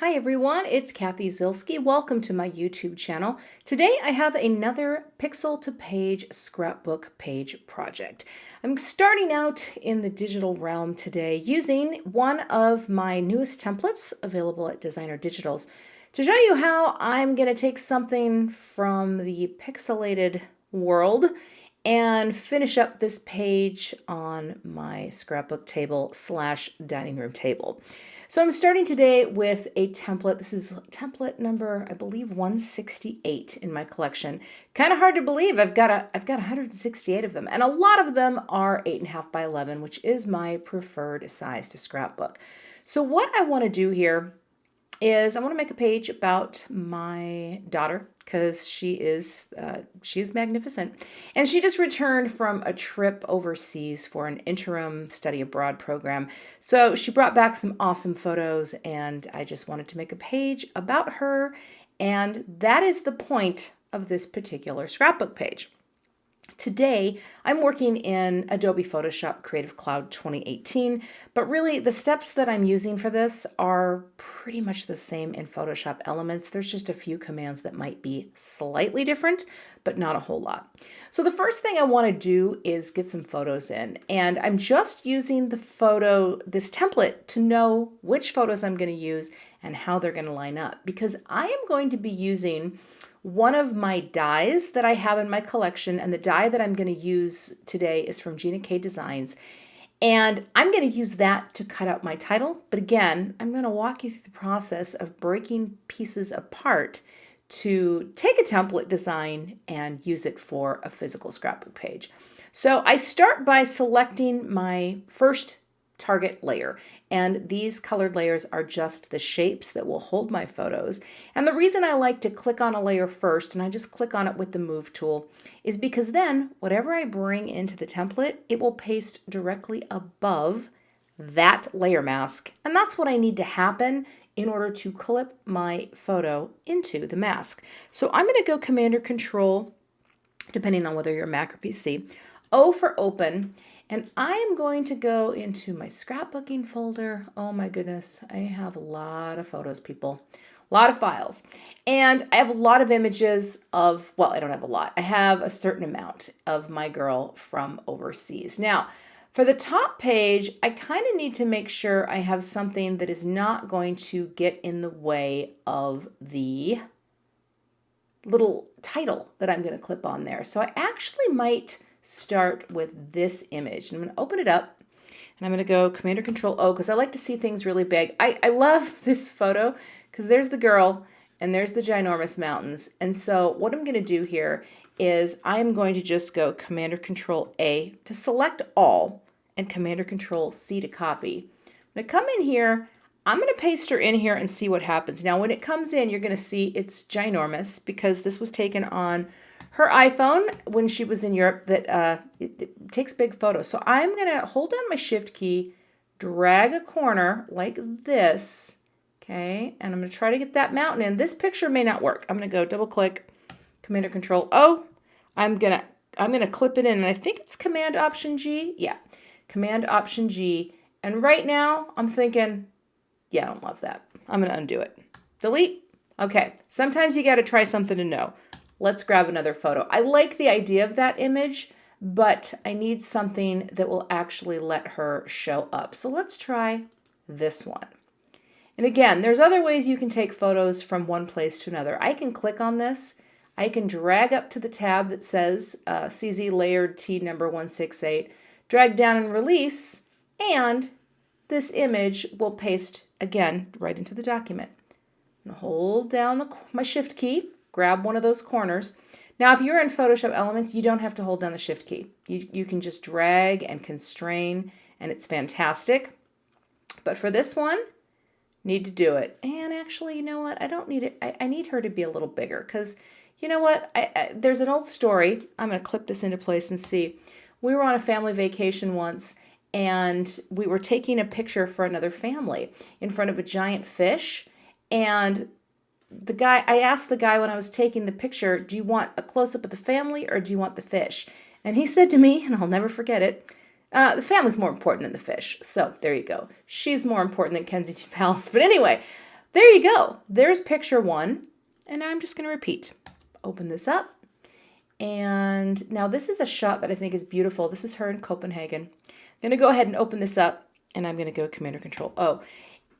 Hi everyone, it's Cathy Zielske. Welcome to my YouTube channel. Today I have another pixel to page scrapbook page project. I'm starting out in the digital realm today using one of my newest templates available at Designer Digitals to show you how I'm going to take something from the pixelated world and finish up this page on my scrapbook table / dining room table. So I'm starting today with a template. This is template number, I believe, 168 in my collection. Kind of hard to believe. I've got 168 of them, and a lot of them are 8.5 by 11, which is my preferred size to scrapbook. So what I want to do here is I want to make a page about my daughter because she is magnificent, and she just returned from a trip overseas for an interim study abroad program. So she brought back some awesome photos, and I just wanted to make a page about her, and that is the point of this particular scrapbook page. Today, I'm working in Adobe Photoshop Creative Cloud 2018, but really the steps that I'm using for this are pretty much the same in Photoshop Elements. There's just a few commands that might be slightly different, but not a whole lot. So the first thing I want to do is get some photos in, and I'm just using this template to know which photos I'm going to use and how they're going to line up, because I am going to be using one of my dies that I have in my collection, and the die that I'm going to use today is from Gina Designs, and I'm going to use that to cut out my title. But again, I'm going to walk you through the process of breaking pieces apart to take a template design and use it for a physical scrapbook page. So I start by selecting my first target layer, and these colored layers are just the shapes that will hold my photos. And the reason I like to click on a layer first, and I just click on it with the move tool, is because then whatever I bring into the template, it will paste directly above that layer mask, and that's what I need to happen in order to clip my photo into the mask. So I'm going to go Command or Control, depending on whether you're Mac or PC, O for open. And I'm going to go into my scrapbooking folder. Oh my goodness, I have a lot of photos, people. A lot of files. And I have a lot of images of, well, I don't have a lot. I have a certain amount of my girl from overseas. Now, for the top page, I kind of need to make sure I have something that is not going to get in the way of the little title that I'm going to clip on there. So I actually might start with this image. I'm going to open it up, and I'm going to go Command or Control O because I like to see things really big. I love this photo because there's the girl and there's the ginormous mountains. And so what I'm going to do here is I'm going to just go Command or Control A to select all and Command or Control C to copy. I'm going to come in here. I'm going to paste her in here and see what happens. Now when it comes in, you're going to see it's ginormous because this was taken on her iPhone when she was in Europe. That it takes big photos. So I'm going to hold down my Shift key, drag a corner like this, okay? And I'm going to try to get that mountain in. This picture may not work. I'm going to go double click, Command or Control O. I'm going to clip it in, and I think it's Command Option G. Yeah, Command Option G. And right now I'm thinking, yeah, I don't love that. I'm going to undo it. Delete. Okay, sometimes you got to try something to know. Let's grab another photo. I like the idea of that image, but I need something that will actually let her show up. So let's try this one. And again, there's other ways you can take photos from one place to another. I can click on this. I can drag up to the tab that says CZ Layered T number 168, drag down and release, and this image will paste again right into the document. And hold down my Shift key, grab one of those corners. Now, if you're in Photoshop Elements, you don't have to hold down the Shift key. You can just drag and constrain, and it's fantastic. But for this one, need to do it. And actually, you know what? I don't need it. I need her to be a little bigger because, you know what? There's an old story. I'm going to clip this into place and see. We were on a family vacation once, and we were taking a picture for another family in front of a giant fish, and I asked the guy when I was taking the picture, do you want a close-up of the family or do you want the fish? And he said to me, and I'll never forget it, the family's more important than the fish. So there you go. She's more important than Kensington Palace. But anyway, there you go. There's picture one. And now I'm just going to repeat. Open this up. And now this is a shot that I think is beautiful. This is her in Copenhagen. I'm going to go ahead and open this up, and I'm going to go Command or Control. Oh,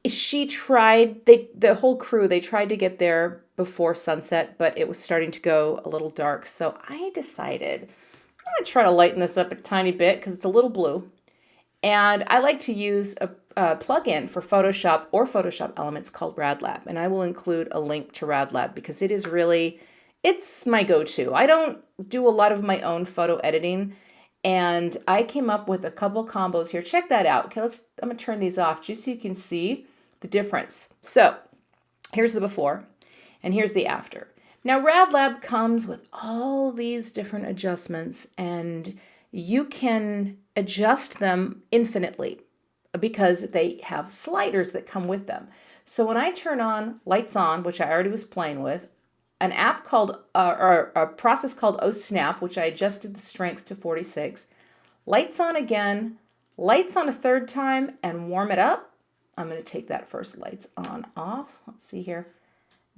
she tried, the whole crew, they tried to get there before sunset, but it was starting to go a little dark. So I decided I'm going to try to lighten this up a tiny bit because it's a little blue. And I like to use a plugin for Photoshop or Photoshop Elements called RadLab. And I will include a link to RadLab because it is really, it's my go-to. I don't do a lot of my own photo editing. And I came up with a couple combos here. Check that out. Okay, I'm going to turn these off just so you can see the difference. So here's the before and here's the after. Now RadLab comes with all these different adjustments, and you can adjust them infinitely because they have sliders that come with them. So when I turn on Lights On, which I already was playing with, an app called, or a process called OSnap, which I adjusted the strength to 46, Lights On again, lights on a third time, and warm it up. I'm going to take that first lights on off. Let's see here.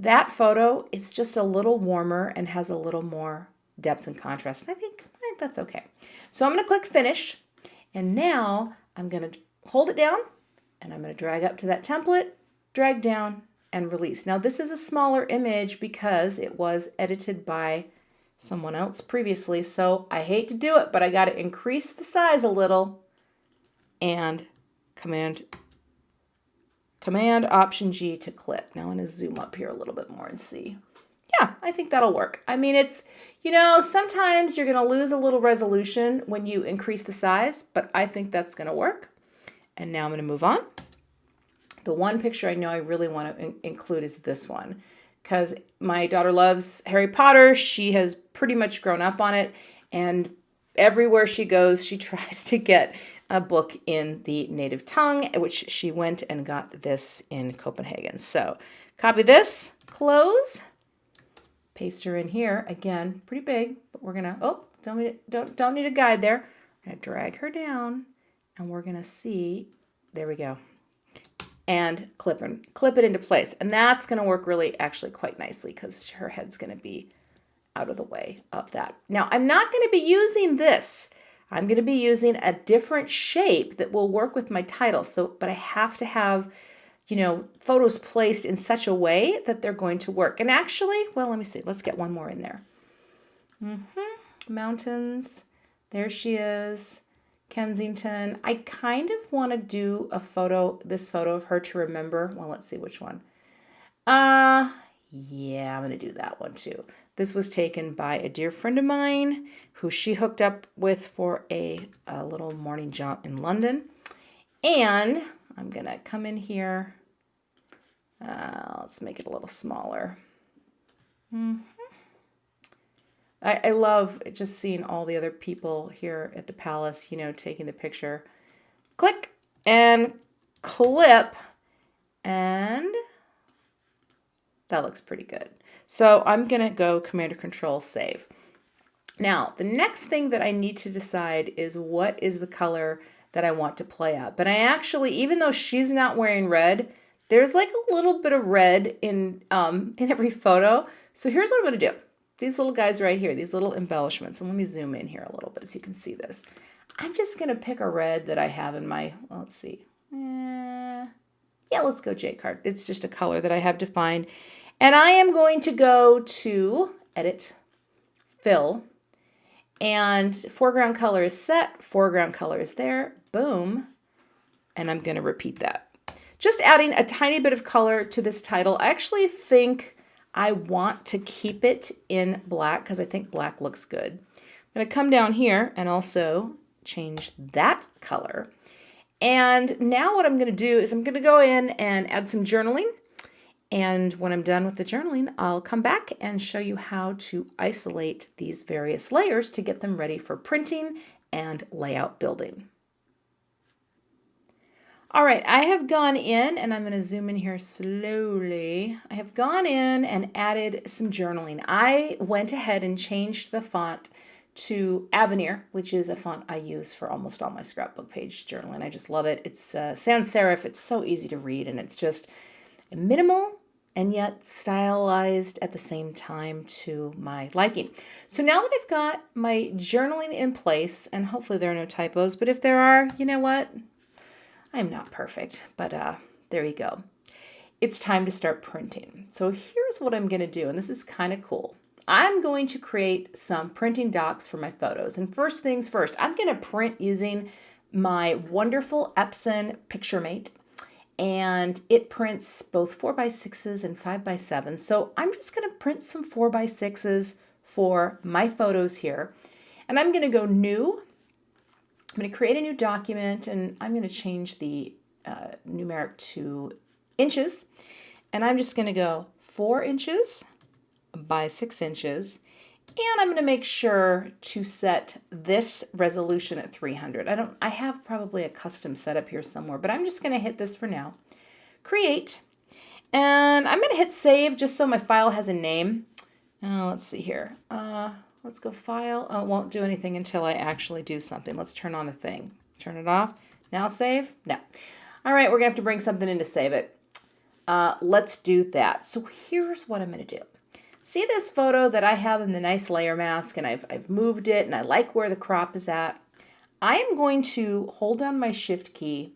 That photo is just a little warmer and has a little more depth and contrast. I think that's okay. So I'm going to click Finish, and now I'm going to hold it down, and I'm going to drag up to that template, drag down, and release. Now this is a smaller image because it was edited by someone else previously, so I hate to do it, but I got to increase the size a little, and Command Option G to clip. Now I'm going to zoom up here a little bit more and see. Yeah, I think that'll work. I mean, it's, you know, sometimes you're going to lose a little resolution when you increase the size, but I think that's going to work. And now I'm going to move on. The one picture I know I really want to include is this one, because my daughter loves Harry Potter. She has pretty much grown up on it, and everywhere she goes, she tries to get a book in the native tongue, which she went and got this in Copenhagen. So copy this, close, paste her in here. Again, pretty big, but we're gonna, oh, don't need a guide there. I'm gonna drag her down, and we're gonna see, there we go, and clip it into place. And that's gonna work really actually quite nicely because her head's gonna be out of the way of that. Now, I'm not gonna be using this. I'm going to be using a different shape that will work with my title. So, but I have to have, you know, photos placed in such a way that they're going to work. And actually, well, let me see. Let's get one more in there. Mountains. There she is. Kensington. I kind of want to do a photo, this photo of her to remember. Well, let's see which one. Yeah, I'm going to do that one too. This was taken by a dear friend of mine who she hooked up with for a little morning jaunt in London. And I'm going to come in here. Let's make it a little smaller. I love just seeing all the other people here at the palace, you know, taking the picture. Click and clip, and that looks pretty good. So I'm going to go Command or Control Save. Now, the next thing that I need to decide is what is the color that I want to play out. But I actually, even though she's not wearing red, there's like a little bit of red in every photo. So here's what I'm going to do. These little guys right here, these little embellishments. And let me zoom in here a little bit so you can see this. I'm just going to pick a red that I have in my, well, let's see. Yeah, let's go J-Card. It's just a color that I have defined. And I am going to go to Edit, Fill, and foreground color is set, foreground color is there, boom, and I'm going to repeat that. Just adding a tiny bit of color to this title. I actually think I want to keep it in black because I think black looks good. I'm going to come down here and also change that color. And now what I'm going to do is I'm going to go in and add some journaling. And when I'm done with the journaling, I'll come back and show you how to isolate these various layers to get them ready for printing and layout building. All right, I have gone in, and I'm going to zoom in here slowly. I have gone in and added some journaling. I went ahead and changed the font to Avenir, which is a font I use for almost all my scrapbook page journaling. I just love it. It's sans serif. It's so easy to read, and it's minimal and yet stylized at the same time to my liking. So now that I've got my journaling in place, and hopefully there are no typos, but if there are, you know what? I'm not perfect, but there you go. It's time to start printing. So here's what I'm gonna do, and this is kind of cool. I'm going to create some printing docs for my photos. And first things first, I'm gonna print using my wonderful Epson PictureMate, and it prints both 4x6s and 5x7s. So I'm just gonna print some 4x6s for my photos here. And I'm gonna go new. I'm gonna create a new document, and I'm gonna change the numeric to inches. And I'm just gonna go 4 inches by 6 inches. And I'm going to make sure to set this resolution at 300. I have probably a custom setup here somewhere, but I'm just going to hit this for now. Create. And I'm going to hit save just so my file has a name. Let's see here. Let's go file. Oh, it won't do anything until I actually do something. Let's turn on the thing. Turn it off. Now save? No. All right, we're going to have to bring something in to save it. Let's do that. So here's what I'm going to do. See this photo that I have in the nice layer mask, and I've moved it, and I like where the crop is at. I am going to hold down my shift key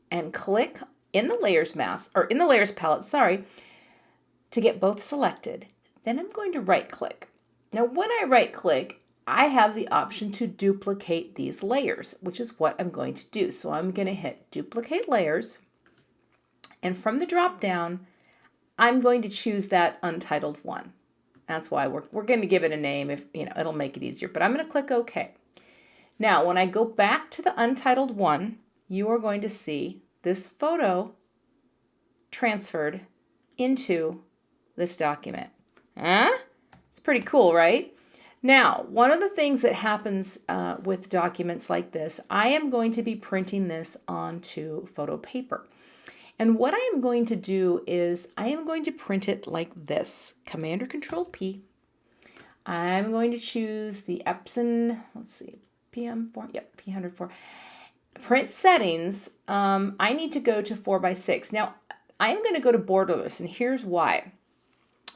and click in the layers mask, or in the layers palette, sorry, to get both selected. Then I'm going to right click. Now when I right click, I have the option to duplicate these layers, which is what I'm going to do. So I'm going to hit duplicate layers, and from the drop down, I'm going to choose that untitled one. That's why we're going to give it a name, if you know, it'll make it easier. But I'm going to click OK. Now, when I go back to the untitled one, you are going to see this photo transferred into this document. It's pretty cool, right? Now, one of the things that happens with documents like this, I am going to be printing this onto photo paper. And what I am going to do is I am going to print it like this. Command or Control P. I'm going to choose the Epson, let's see, PM4, yep, P104. Print settings, I need to go to 4x6. Now, I am going to go to borderless, and here's why.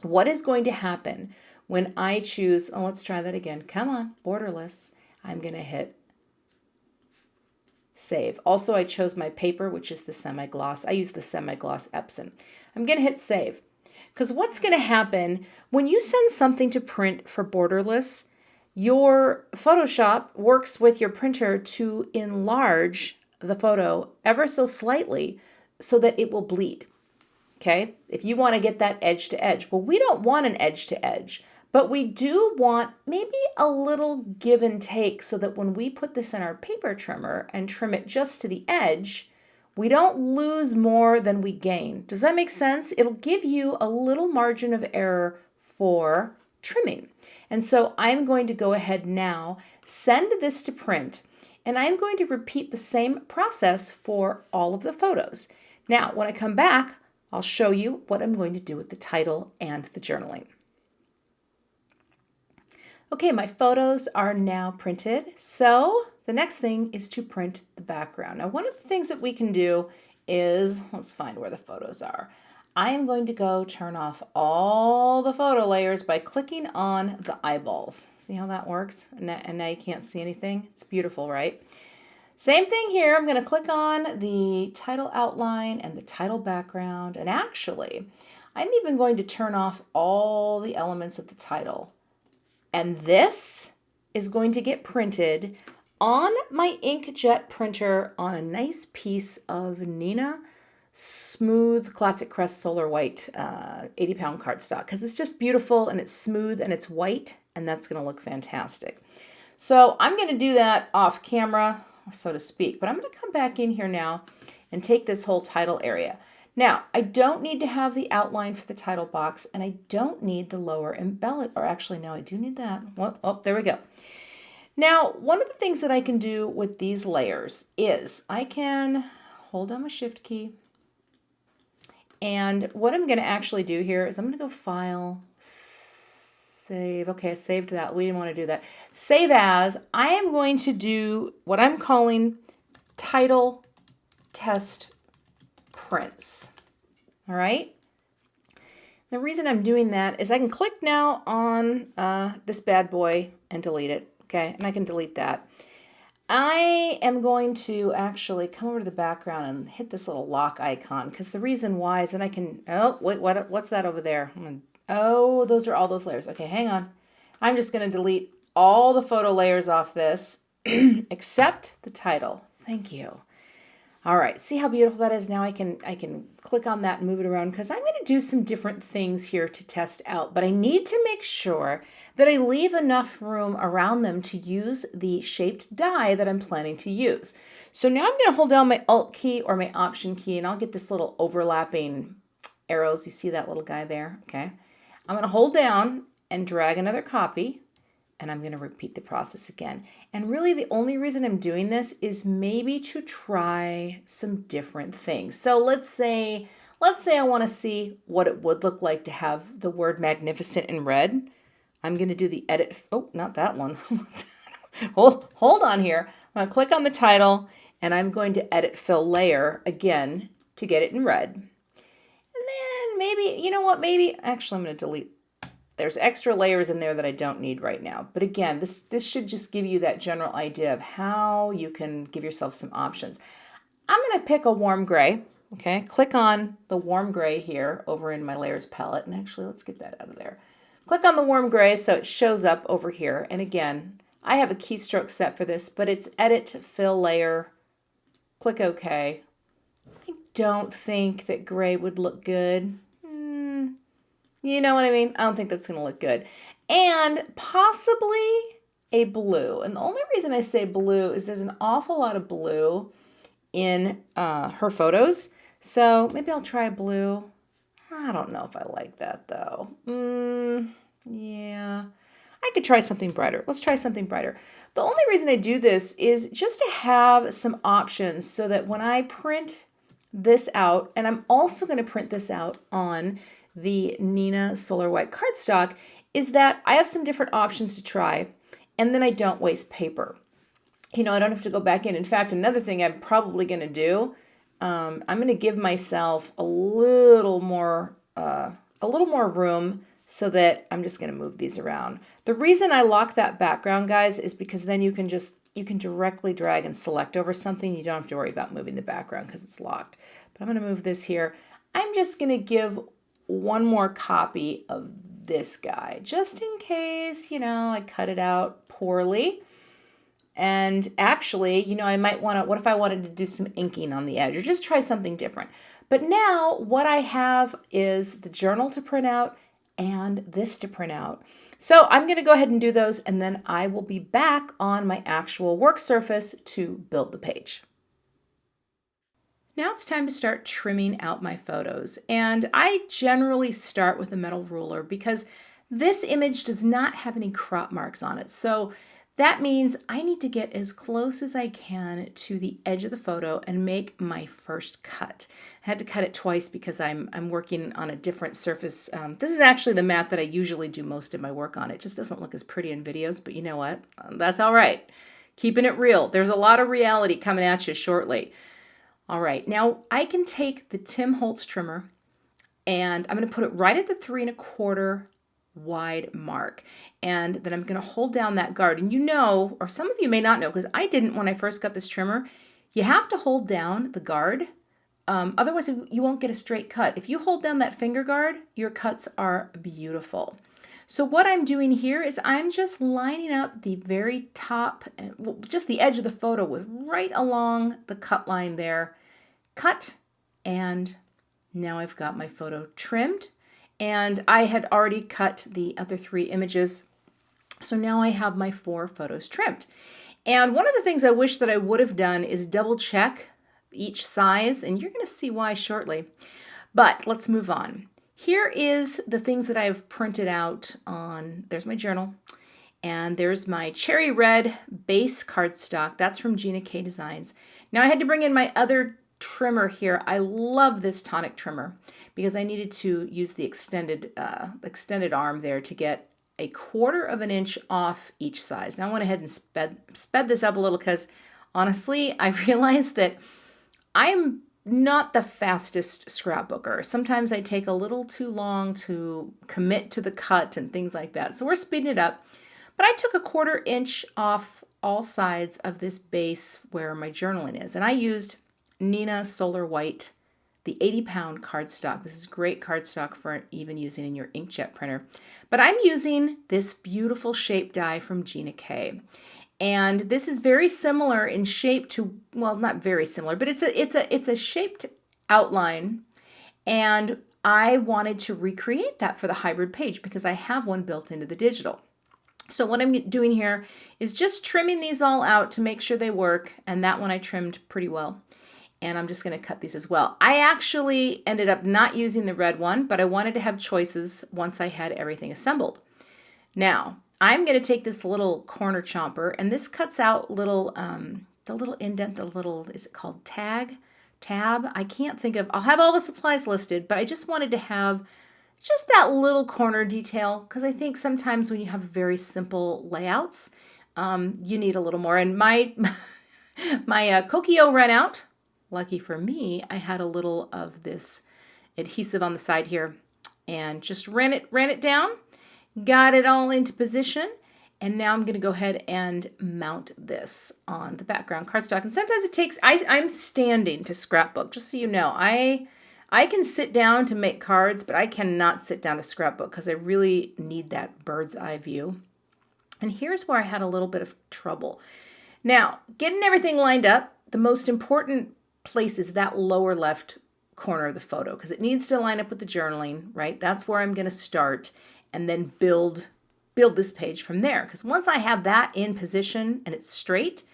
What is going to happen when I choose, oh, let's try that again. Come on, borderless. I'm going to hit save. Also, I chose my paper, which is the semi-gloss. I use the semi-gloss Epson. I'm going to hit save. Because what's going to happen when you send something to print for borderless, your Photoshop works with your printer to enlarge the photo ever so slightly so that it will bleed. Okay? If you want to get that edge to edge. Well, we don't want an edge to edge. But we do want maybe a little give and take so that when we put this in our paper trimmer and trim it just to the edge, we don't lose more than we gain. Does that make sense? It'll give you a little margin of error for trimming. And so I'm going to go ahead now, send this to print, and I'm going to repeat the same process for all of the photos. Now, when I come back, I'll show you what I'm going to do with the title and the journaling. Okay, my photos are now printed, so the next thing is to print the background. Now, one of the things that we can do is, let's find where the photos are. I am going to go turn off all the photo layers by clicking on the eyeballs. See how that works? And now you can't see anything? It's beautiful, right? Same thing here. I'm going to click on the title outline and the title background, and actually, I'm even going to turn off all the elements of the title. And this is going to get printed on my inkjet printer on a nice piece of Neenah smooth classic Crest solar white 80-pound cardstock, because it's just beautiful and it's smooth and it's white, and that's going to look fantastic. So I'm going to do that off camera, so to speak, but I'm going to come back in here now and take this whole title area. Now, I don't need to have the outline for the title box, and I don't need the lower embellish, or actually, no, I do need that. Oh, there we go. Now, one of the things that I can do with these layers is I can hold down my shift key, and what I'm going to actually do here is I'm going to go File, Save. Okay, I saved that. We didn't want to do that. Save as. I am going to do what I'm calling Title Test Prints. All right, The reason I'm doing that is I can click now on this bad boy and delete it, okay? And I can delete that. I am going to actually come over to the background and hit this little lock icon, because the reason why is that I can, oh, wait, what's that over there? Oh, those are all those layers. Okay, hang on. I'm just going to delete all the photo layers off this, except the title. Thank you. All right, see how beautiful that is? Now I can click on that and move it around, because I'm going to do some different things here to test out, but I need to make sure that I leave enough room around them to use the shaped die that I'm planning to use. So now I'm going to hold down my Alt key or my Option key, and I'll get this little overlapping arrows. You see that little guy there? Okay. I'm going to hold down and drag another copy. And I'm going to repeat the process again. And really the only reason I'm doing this is maybe to try some different things. So let's say I want to see what it would look like to have the word magnificent in red. I'm going to do the edit. Oh, not that one. Hold on here. I'm going to click on the title and I'm going to edit fill layer again to get it in red. And then maybe, you know what, maybe actually I'm going to delete. There's extra layers in there that I don't need right now. But again, this should just give you that general idea of how you can give yourself some options. I'm going to pick a warm gray. Okay, click on the warm gray here over in my layers palette. And actually, let's get that out of there. Click on the warm gray so it shows up over here. And again, I have a keystroke set for this, but it's edit fill layer. Click OK. I don't think that gray would look good. You know what I mean? I don't think that's going to look good. And possibly a blue. And the only reason I say blue is there's an awful lot of blue in her photos. So maybe I'll try blue. I don't know if I like that though. Yeah. I could try something brighter. Let's try something brighter. The only reason I do this is just to have some options so that when I print this out, and I'm also going to print this out on the Neenah Solar White cardstock, is that I have some different options to try, and then I don't waste paper. You know, I don't have to go back in. In fact, another thing I'm probably going to do, I'm going to give myself a little more room so that I'm just going to move these around. The reason I lock that background, guys, is because then you can directly drag and select over something. You don't have to worry about moving the background because it's locked. But I'm going to move this here. I'm just going to give one more copy of this guy, just in case, you know, I cut it out poorly. And actually, you know, I might want to, what if I wanted to do some inking on the edge or just try something different? But now what I have is the journal to print out and this to print out. So I'm going to go ahead and do those, and then I will be back on my actual work surface to build the page. Now it's time to start trimming out my photos, and I generally start with a metal ruler because this image does not have any crop marks on it. So that means I need to get as close as I can to the edge of the photo and make my first cut. I had to cut it twice because I'm working on a different surface. This is actually the mat that I usually do most of my work on. It just doesn't look as pretty in videos, but you know what? That's all right. Keeping it real. There's a lot of reality coming at you shortly. All right, now I can take the Tim Holtz trimmer and I'm going to put it right at the 3 1/4 wide mark. And then I'm going to hold down that guard. And you know, or some of you may not know, because I didn't when I first got this trimmer, you have to hold down the guard. Otherwise, you won't get a straight cut. If you hold down that finger guard, your cuts are beautiful. So what I'm doing here is I'm just lining up the very top, just the edge of the photo with right along the cut line there. Cut, and now I've got my photo trimmed. And I had already cut the other 3 images. So now I have my 4 photos trimmed. And one of the things I wish that I would have done is double check each size, and you're going to see why shortly. But let's move on. Here is the things that I've printed out on, there's my journal, and there's my cherry red base cardstock. That's from Gina K Designs. Now I had to bring in my other trimmer here. I love this Tonic trimmer because I needed to use the extended arm there to get a 1/4 of an inch off each size. Now I went ahead and sped this up a little because honestly, I realized that I'm not the fastest scrapbooker. Sometimes I take a little too long to commit to the cut and things like that. So we're speeding it up. But I took a 1/4 inch off all sides of this base where my journaling is. And I used Neenah Solar White, the 80-pound cardstock. This is great cardstock for even using in your inkjet printer. But I'm using this beautiful shape die from Gina K. And this is very similar in shape to, well, not very similar, but it's a shaped outline. And I wanted to recreate that for the hybrid page because I have one built into the digital. So what I'm doing here is just trimming these all out to make sure they work. And that one I trimmed pretty well. And I'm just going to cut these as well. I actually ended up not using the red one, but I wanted to have choices once I had everything assembled. Now, I'm going to take this little corner chomper, and this cuts out little, the little indent, the little, is it called tab? I can't think of, I'll have all the supplies listed, but I just wanted to have just that little corner detail, because I think sometimes when you have very simple layouts, you need a little more. And my Coquio ran out. Lucky for me, I had a little of this adhesive on the side here and just ran it down, got it all into position, and now I'm going to go ahead and mount this on the background cardstock. And sometimes it takes, I'm standing to scrapbook, just so you know. I can sit down to make cards, but I cannot sit down to scrapbook because I really need that bird's eye view. And here's where I had a little bit of trouble. Now, getting everything lined up, the most important place is that lower left corner of the photo because it needs to line up with the journaling, right? That's where I'm going to start and then build this page from there. Because once I have that in position and it's straight,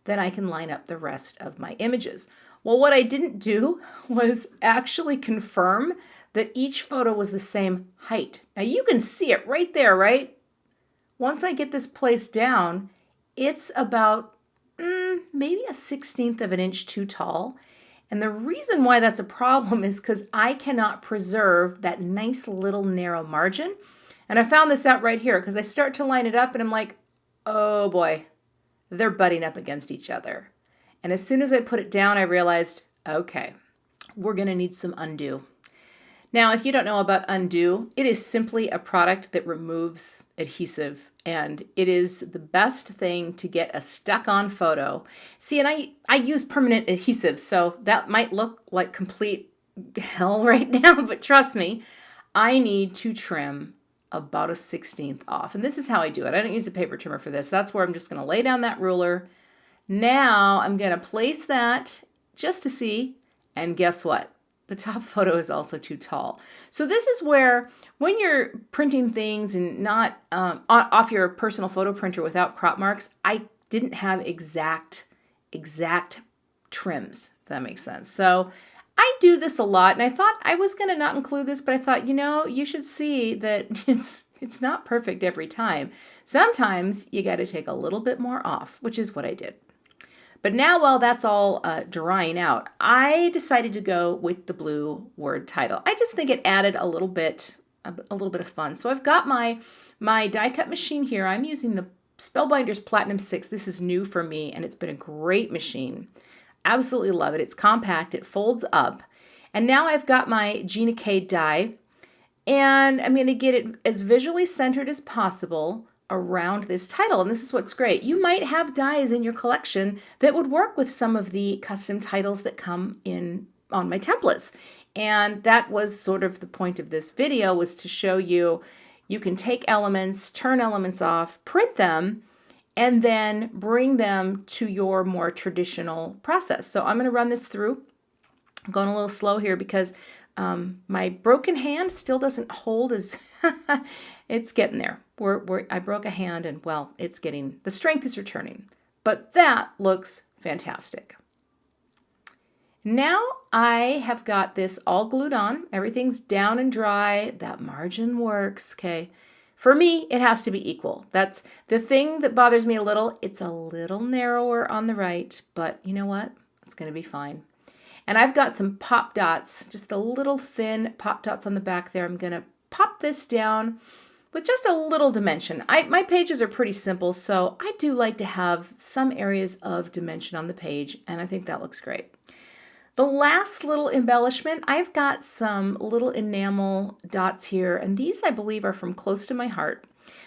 then I can line up the rest of my images. Well, what I didn't do was actually confirm that each photo was the same height. Now you can see it right there, right? Once I get this placed down, it's about maybe a 1/16 of an inch too tall. And the reason why that's a problem is because I cannot preserve that nice little narrow margin. And I found this out right here because I start to line it up and I'm like, oh boy, they're butting up against each other. And as soon as I put it down, I realized, okay, we're going to need some undo. Now, if you don't know about undo, it is simply a product that removes adhesive, and it is the best thing to get a stuck-on photo. See, and I use permanent adhesive, so that might look like complete hell right now, but trust me, I need to trim about a 1/16 off. And this is how I do it. I don't use a paper trimmer for this. That's where I'm just going to lay down that ruler. Now I'm going to place that just to see, and guess what? The top photo is also too tall. So this is where, when you're printing things and not off your personal photo printer without crop marks, I didn't have exact trims, if that makes sense. So I do this a lot, and I thought I was going to not include this, but I thought, you know, you should see that it's not perfect every time. Sometimes you got to take a little bit more off, which is what I did. But now, while that's all drying out, I decided to go with the blue word title. I just think it added a little bit of fun. So I've got my die cut machine here. I'm using the Spellbinders Platinum 6. This is new for me, and it's been a great machine. Absolutely love it. It's compact. It folds up. And now I've got my Gina K die, and I'm going to get it as visually centered as possible around this title. And this is what's great. You might have dies in your collection that would work with some of the custom titles that come in on my templates. And that was sort of the point of this video, was to show you can take elements, turn elements off, print them, and then bring them to your more traditional process. So I'm going to run this through. I'm going a little slow here because my broken hand still doesn't hold as it's getting there. I broke a hand, and well, it's getting, the strength is returning, but that looks fantastic. Now I have got this all glued on. Everything's down and dry. That margin works. Okay. For me, it has to be equal. That's the thing that bothers me a little. It's a little narrower on the right, but you know what? It's going to be fine. And I've got some pop dots, just the little thin pop dots on the back there. I'm going to pop this down with just a little dimension. My pages are pretty simple, so I do like to have some areas of dimension on the page, and I think that looks great. The last little embellishment, I've got some little enamel dots here, and these I believe are from Close to My Heart.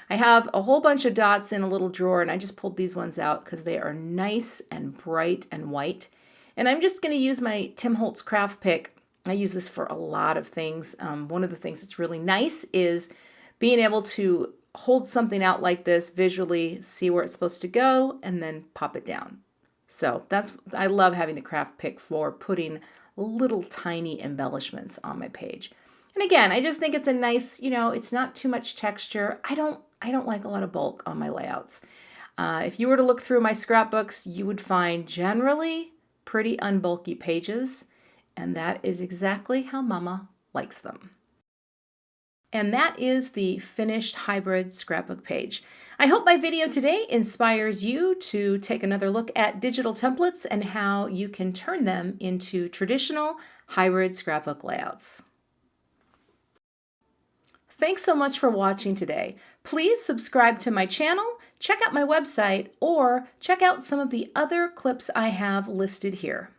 I have a whole bunch of dots in a little drawer, and I just pulled these ones out because they are nice and bright and white. And I'm just going to use my Tim Holtz craft pick. I use this for a lot of things. One of the things that's really nice is being able to hold something out like this visually, see where it's supposed to go, and then pop it down. So I love having the craft pick for putting little tiny embellishments on my page. And again, I just think it's a nice, it's not too much texture. I don't like a lot of bulk on my layouts. If you were to look through my scrapbooks, you would find generally pretty unbulky pages, and that is exactly how Mama likes them. And that is the finished hybrid scrapbook page. I hope my video today inspires you to take another look at digital templates and how you can turn them into traditional hybrid scrapbook layouts. Thanks so much for watching today. Please subscribe to my channel, check out my website, or check out some of the other clips I have listed here.